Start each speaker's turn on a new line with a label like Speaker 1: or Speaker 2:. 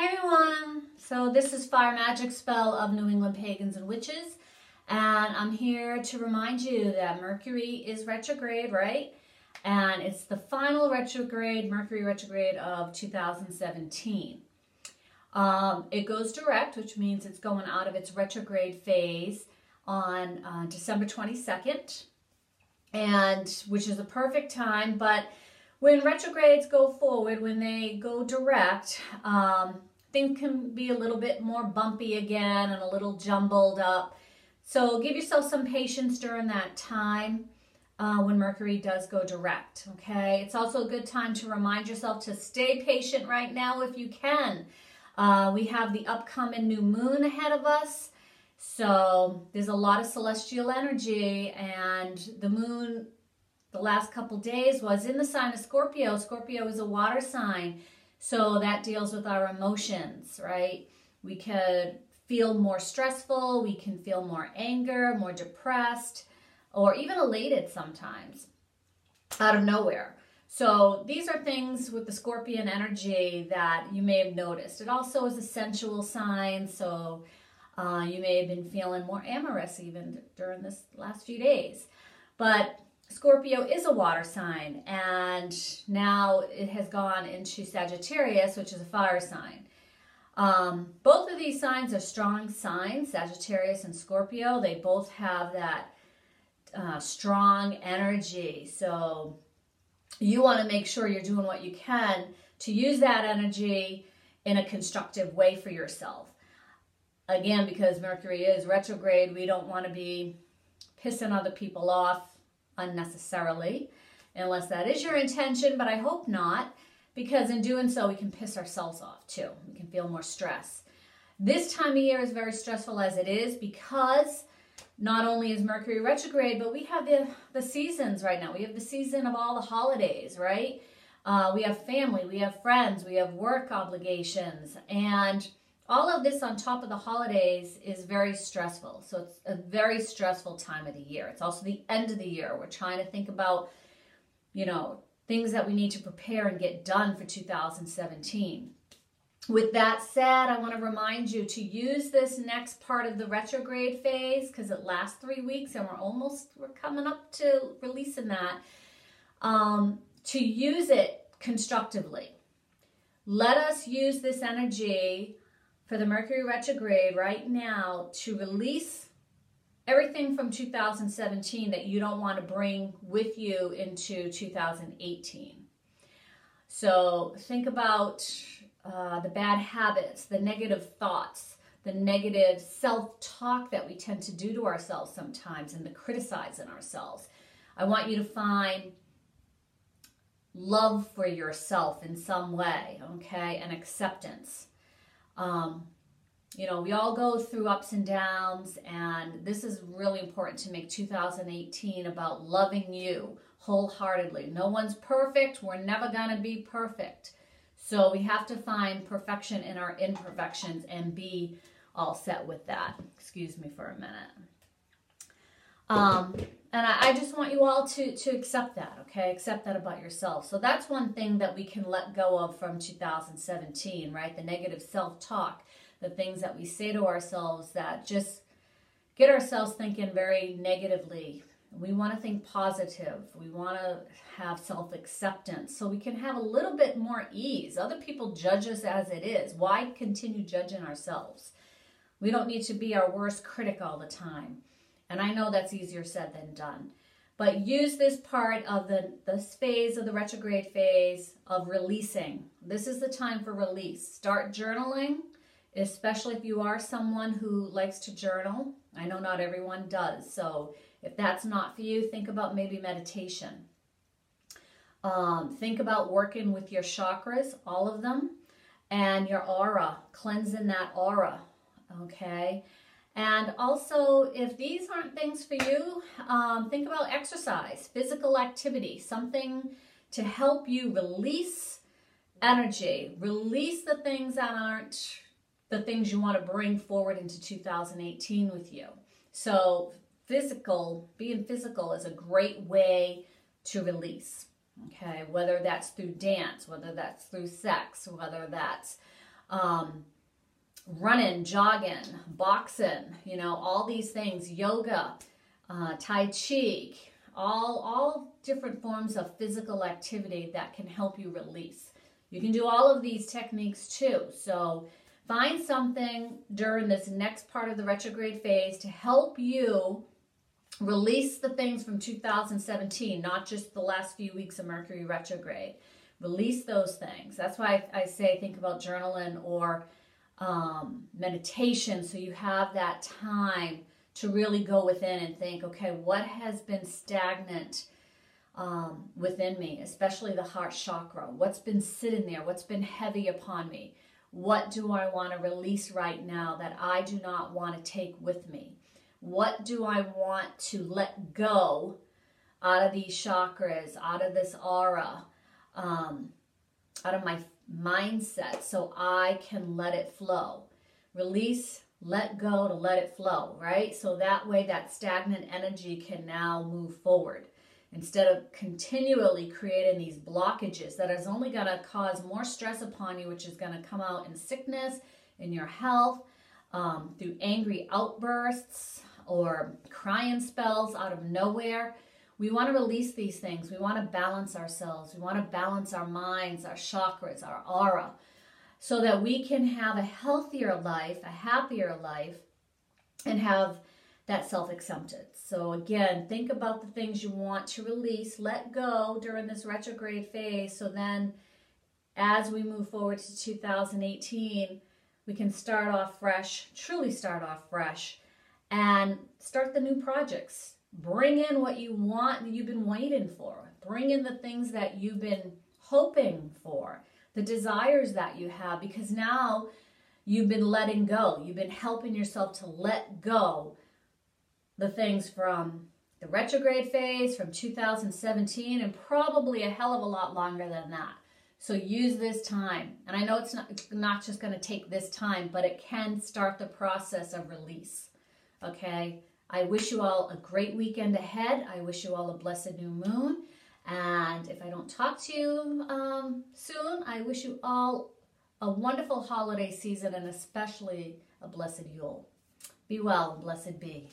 Speaker 1: Hey everyone! So this is Fyre Majickspell of New England Pagans and Witches, and I'm here to remind you that Mercury is retrograde, right? And it's the final retrograde, Mercury retrograde of 2017. It goes direct, which means it's going out of its retrograde phase on December 22nd, and which is a perfect time. But when retrogrades go forward, when they go direct, things can be a little bit more bumpy again and a little jumbled up. So give yourself some patience during that time when Mercury does go direct, okay? It's also a good time to remind yourself to stay patient right now if you can. We have the upcoming new moon ahead of us. So there's a lot of celestial energy, and the moon the last couple days was in the sign of Scorpio. Scorpio is a water sign, so that deals with our emotions, right? We could feel more stressful, we can feel more anger, more depressed, or even elated sometimes out of nowhere. So these are things with the Scorpion energy that you may have noticed. It also is a sensual sign, so you may have been feeling more amorous even during this last few days. But Scorpio is a water sign, and now it has gone into Sagittarius, which is a fire sign. Both of these signs are strong signs, Sagittarius and Scorpio. They both have that strong energy. So you want to make sure you're doing what you can to use that energy in a constructive way for yourself. Again, because Mercury is retrograde, we don't want to be pissing other people off unnecessarily, unless that is your intention, but I hope not, because in doing so we can piss ourselves off too. We can feel more stress. This time of year is very stressful as it is, because not only is Mercury retrograde, but we have the seasons right now. We have the season of all the holidays, right? We have family, we have friends, we have work obligations, and all of this on top of the holidays is very stressful. So it's a very stressful time of the year. It's also the end of the year. We're trying to think about, you know, things that we need to prepare and get done for 2017. With that said, I want to remind you to use this next part of the retrograde phase, because it lasts 3 weeks and we're coming up to releasing that, to use it constructively. Let us use this energy for the Mercury retrograde right now to release everything from 2017 that you don't want to bring with you into 2018. So think about the bad habits, the negative thoughts, the negative self-talk that we tend to do to ourselves sometimes, and the criticizing ourselves. I want you to find love for yourself in some way, okay, and acceptance. You know, we all go through ups and downs, and this is really important to make 2018 about loving you wholeheartedly. No one's perfect. We're never going to be perfect. So we have to find perfection in our imperfections and be all set with that. Excuse me for a minute. And I just want you all to accept that, okay? Accept that about yourself. So that's one thing that we can let go of from 2017, right? The negative self-talk, the things that we say to ourselves that just get ourselves thinking very negatively. We want to think positive. We want to have self-acceptance so we can have a little bit more ease. Other people judge us as it is. Why continue judging ourselves? We don't need to be our worst critic all the time. And I know that's easier said than done. But use this part of this phase of the retrograde phase of releasing. This is the time for release. Start journaling, especially if you are someone who likes to journal. I know not everyone does. So if that's not for you, think about maybe meditation. Think about working with your chakras, all of them, and your aura, cleansing that aura, okay? And also, if these aren't things for you, think about exercise, physical activity, something to help you release energy, release the things that aren't the things you want to bring forward into 2018 with you. So being physical is a great way to release, okay? Whether that's through dance, whether that's through sex, whether that's running, jogging, boxing, you know, all these things, yoga, Tai Chi, all different forms of physical activity that can help you release. You can do all of these techniques too. So find something during this next part of the retrograde phase to help you release the things from 2017, not just the last few weeks of Mercury retrograde. Release those things. That's why I say think about journaling or meditation, so you have that time to really go within and think, okay, what has been stagnant within me, especially the heart chakra? What's been sitting there? What's been heavy upon me? What do I want to release right now that I do not want to take with me? What do I want to let go out of these chakras, out of this aura, out of my mindset, so I can let it flow? Release, let go to let it flow, right? So that way that stagnant energy can now move forward, instead of continually creating these blockages that is only going to cause more stress upon you, which is going to come out in sickness, in your health, through angry outbursts or crying spells out of nowhere. We want to release these things. We want to balance ourselves. We want to balance our minds, our chakras, our aura, so that we can have a healthier life, a happier life, and have that self-acceptance. So again, think about the things you want to release, let go during this retrograde phase, so then as we move forward to 2018, we can start off fresh, truly start off fresh, and start the new projects. Bring in what you want that you've been waiting for. Bring in the things that you've been hoping for, the desires that you have, because now you've been letting go. You've been helping yourself to let go the things from the retrograde phase, from 2017, and probably a hell of a lot longer than that. So use this time. And I know it's not just going to take this time, but it can start the process of release. Okay? I wish you all a great weekend ahead. I wish you all a blessed new moon. And if I don't talk to you soon, I wish you all a wonderful holiday season, and especially a blessed Yule. Be well and blessed be.